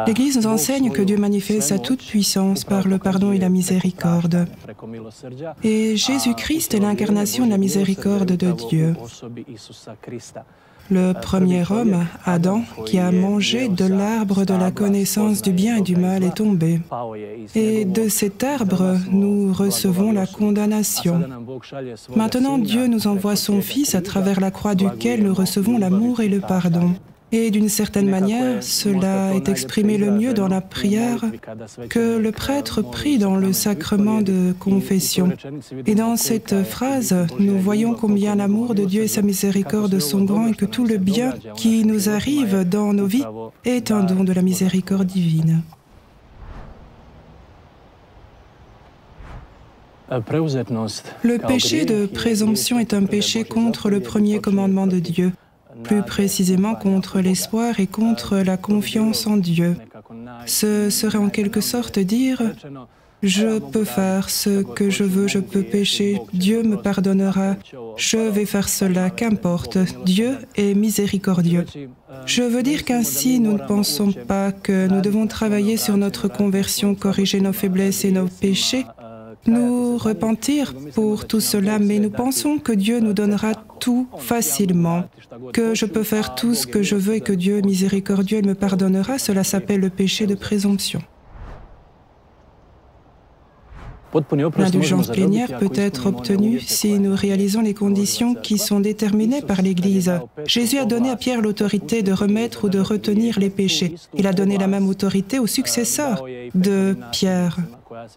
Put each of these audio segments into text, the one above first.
L'Église nous enseigne que Dieu manifeste sa toute-puissance par le pardon et la miséricorde. Et Jésus-Christ est l'incarnation de la miséricorde de Dieu. Le premier homme, Adam, qui a mangé de l'arbre de la connaissance du bien et du mal, est tombé. Et de cet arbre, nous recevons la condamnation. Maintenant, Dieu nous envoie son Fils à travers la croix duquel nous recevons l'amour et le pardon. Et d'une certaine manière, cela est exprimé le mieux dans la prière que le prêtre prie dans le sacrement de confession. Et dans cette phrase, nous voyons combien l'amour de Dieu et sa miséricorde sont grands et que tout le bien qui nous arrive dans nos vies est un don de la miséricorde divine. Le péché de présomption est un péché contre le premier commandement de Dieu. Plus précisément contre l'espoir et contre la confiance en Dieu. Ce serait en quelque sorte dire « Je peux faire ce que je veux, je peux pécher, Dieu me pardonnera, je vais faire cela, qu'importe, Dieu est miséricordieux ». Je veux dire qu'ainsi nous ne pensons pas que nous devons travailler sur notre conversion, corriger nos faiblesses et nos péchés, nous repentir pour tout cela, mais nous pensons que Dieu nous donnera tout facilement, que je peux faire tout ce que je veux et que Dieu est miséricordieux me pardonnera. Cela s'appelle le péché de présomption. L'indulgence plénière peut être obtenue si nous réalisons les conditions qui sont déterminées par l'Église. Jésus a donné à Pierre l'autorité de remettre ou de retenir les péchés. Il a donné la même autorité aux successeurs de Pierre.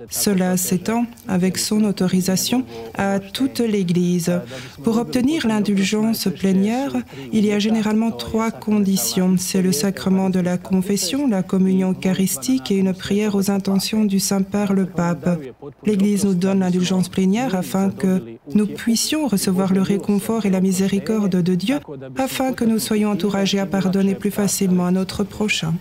Cela s'étend, avec son autorisation, à toute l'Église. Pour obtenir l'indulgence plénière, il y a généralement 3 conditions. C'est le sacrement de la confession, la communion eucharistique et une prière aux intentions du Saint-Père le Pape. L'Église nous donne l'indulgence plénière afin que nous puissions recevoir le réconfort et la miséricorde de Dieu, afin que nous soyons encouragés à pardonner plus facilement à notre prochain.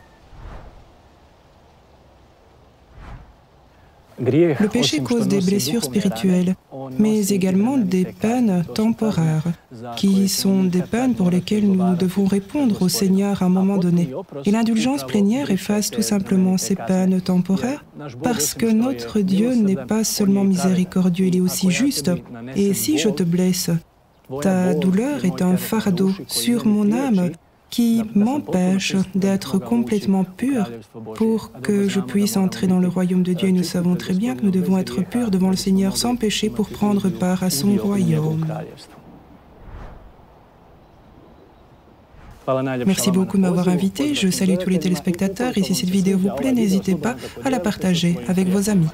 Le péché cause des blessures spirituelles, mais également des peines temporaires, qui sont des peines pour lesquelles nous devons répondre au Seigneur à un moment donné. Et l'indulgence plénière efface tout simplement ces peines temporaires, parce que notre Dieu n'est pas seulement miséricordieux, il est aussi juste. Et si je te blesse, ta douleur est un fardeau sur mon âme, qui m'empêche d'être complètement pur pour que je puisse entrer dans le royaume de Dieu. Et nous savons très bien que nous devons être purs devant le Seigneur sans péché pour prendre part à son royaume. Merci beaucoup de m'avoir invité. Je salue tous les téléspectateurs et si cette vidéo vous plaît, n'hésitez pas à la partager avec vos amis.